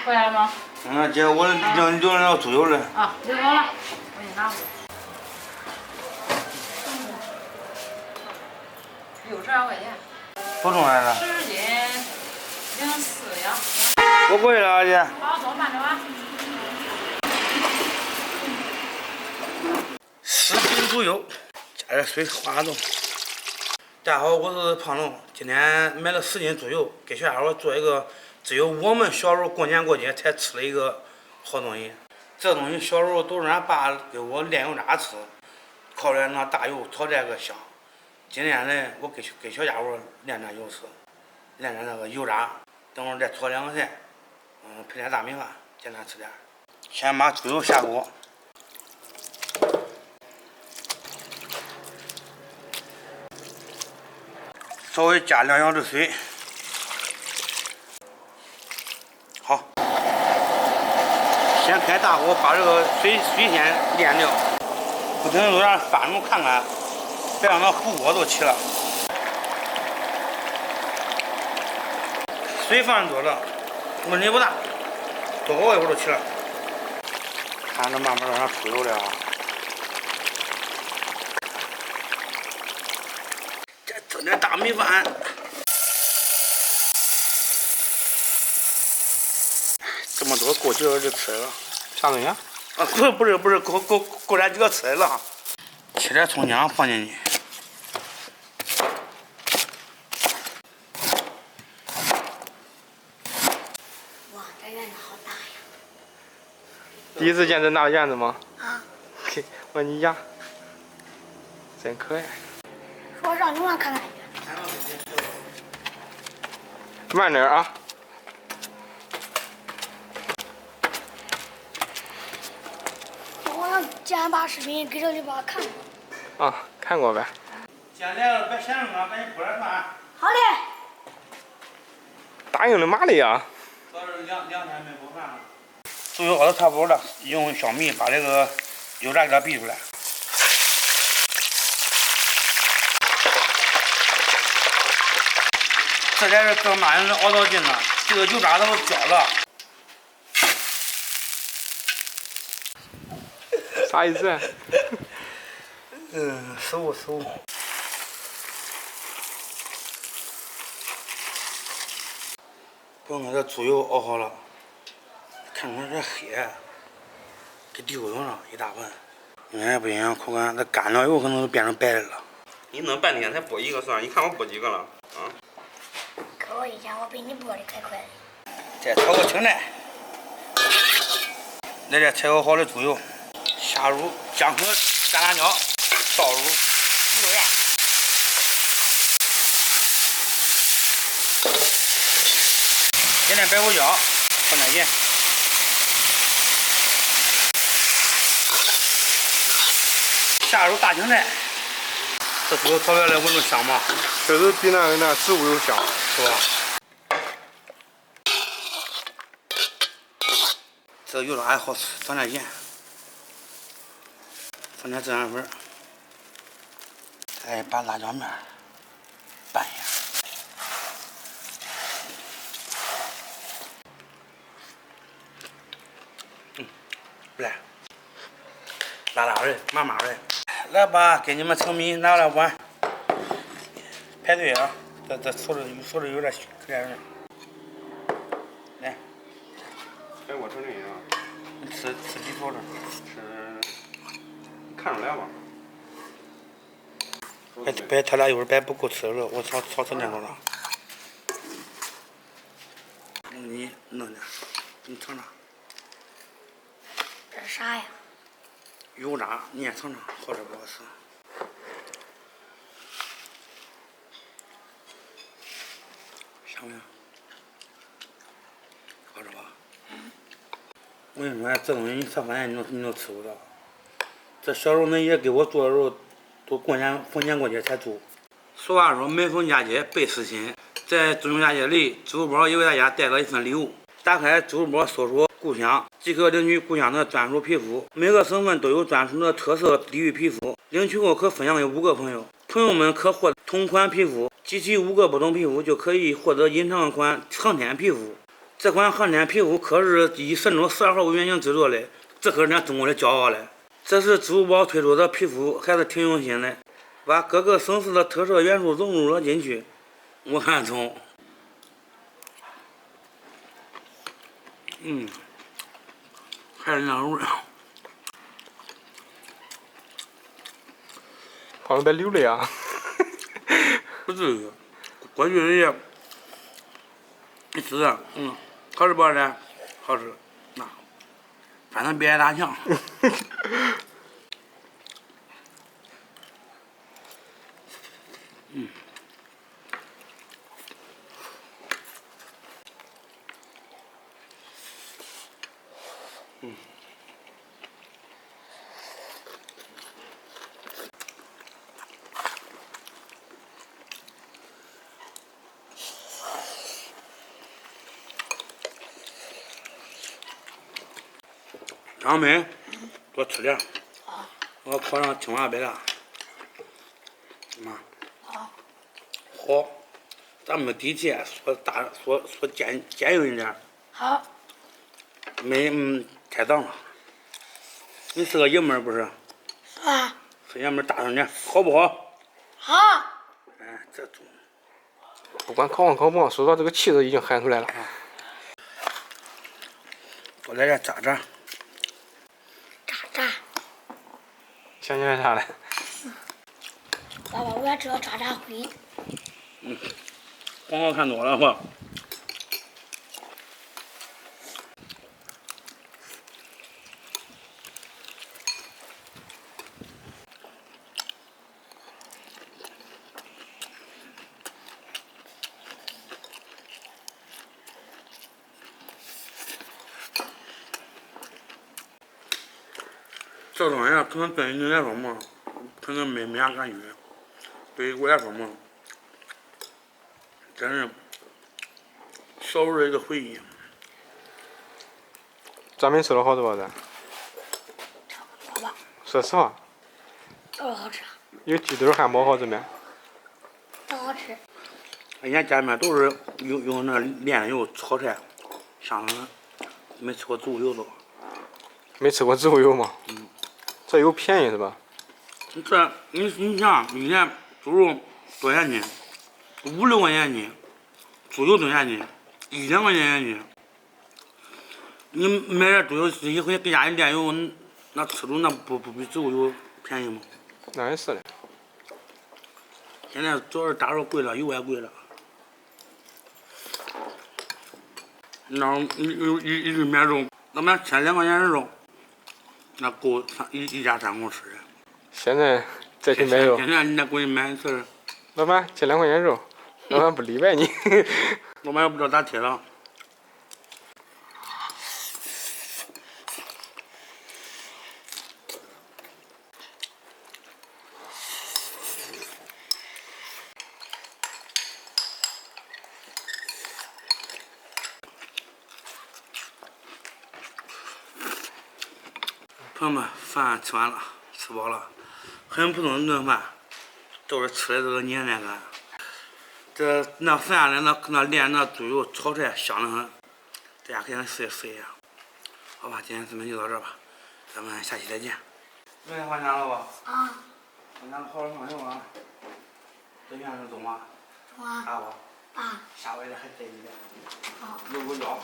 回来了吗？姐，我留了猪油了。啊，留好了，我给你拿回去。62块钱。不重来了。10斤04呀。不贵了，姐。好，多慢着吧。 10斤猪油，加点水化动。大家好，我是胖龙，今天买了10斤猪油，给小家伙做一个只有我们小时候过年过节才吃的一个好东西。这东西小时候都是俺爸给我炼油炸吃，靠着那大油炒这个香。今天呢，我给小家伙炼点油吃，炼点那个油炸，等会儿再炒2个菜，配点大米饭，简单吃点。先把猪油下锅。 稍微加2小时水，好，先开大火把这个水先炼掉，不停有点翻着看看，别让它糊锅都起了。水放多了，问题不大，多熬一会儿就起了。看着慢慢往上出油了啊。 整点大米饭，这么多够几个就吃了。啥东西啊？啊，不是，够咱几个吃的了。切点葱姜放进去。哇，这院子好大呀！第一次见这大院子吗？啊，嘿，问你呀，真可爱。 说我上楼上看看去。慢点啊！我让剪把视频给这里边看过。啊，看过呗。先来了，别闲着了，赶紧过来饭。好嘞。答应了嘛的呀？主要是2天没做饭了。猪油熬的差不多了，用小米把这个油炸给它逼出来。 这才是正大人熬到劲了，这个油炸都焦了。啥意思？失误。不用，这猪油熬好了，看着这黑，给丢上了一大盆。不行，口感这干了以后可能就变成白的了。你弄半天才剥一个算，你看我剥几个了啊？ 可我以前我比你剥的还快嘞。再炒个青菜，来点切好的猪油，下入姜和干辣椒，倒入鱼肉芽，点点白胡椒，放点盐，下入大青菜。这猪肉炒出来闻着香吗？确实比那植物油香，是吧？ 这个油炸还好吃，放点盐，放点孜然粉，再把辣椒面拌一下。不赖，辣辣的，麻麻的。来吧，给你们盛米，拿来碗。排队啊！这瞅着有点可怜人。来。 哎，我承认啊，你吃几口了？看出来吧？别他俩一会儿别不够吃了，我炒成这种了。你弄点，你尝尝。这是啥呀？油炸，你也尝尝，好吃不好吃？香不香？好吃吧？我跟你说，这东西你上饭店你都吃不到。这小时候恁爷给我做的时候，都逢年过节才做。俗话说，每逢佳节倍思亲。在中秋佳节里，支付宝也为大家带来一份礼物。打开支付宝，搜索“故乡”，即可领取故乡的专属皮肤。每个省份都有专属的特色地域皮肤，领取后可分享给5个朋友。朋友们可获同款皮肤，集齐5个不同皮肤就可以获得隐藏款航天皮肤。这款航天皮肤可是以神舟12号为原型制作的，这可是咱中国的骄傲嘞。这是支付宝推出的皮肤，还是挺用心的，把各个省市的特色元素融入了进去。我看中。还是那味儿。胖子别流泪啊！不至于，过去人家一吃，好吃不好吃？好吃，那反正别挨大墙。张梅，多吃点。我考上清华北大。妈。好，咱们底气说坚硬一点。好，没太脏了。你是个爷们儿不是？是吧？是爷们儿大声点，好不好？好。哎，这中。不管烤不烤，说到这个气都已经喊出来了。多来点渣渣。渣。想起来啥了？爸爸，我也知道渣渣灰。广告看多了吧？这东西可能对你来说嘛，可能没啥感觉。对于我来说嘛，真是小时候的一个回忆。咱们吃了好多吧？咱差不多吧。说实话，都好吃。有鸡腿汉堡好吃没？都好吃。人家家里面都是用那炼油炒菜，香的很。没吃过植物油的吧？没吃过植物油吗？这油便宜是吧？这你想，一年猪肉多少钱斤？5、6块钱斤，猪油多少钱斤？1、2块钱斤。你买点猪油自己回去给家里炼油，那吃住那不比植物油便宜吗？那也是的。现在主要是大肉贵了，油也贵了。那一顿面肉，那么切2块钱的肉，那够一家3口吃的。现在再去买肉，现在你再过去买一次，老板切2块钱肉，老板不礼拜你。老板也不知道咋贴了。朋友们，饭吃完了，吃饱了，很普通的一顿饭，都是吃的这个年代感。那饭的那炼那猪油炒菜香得很，大家可以试一下。好吧，今天视频就到这儿吧，咱们下期再见。明天回家了吧？啊。回家好好上学啊。这院是中吗？中啊。大不？大。下回的还带一点。好。有个药。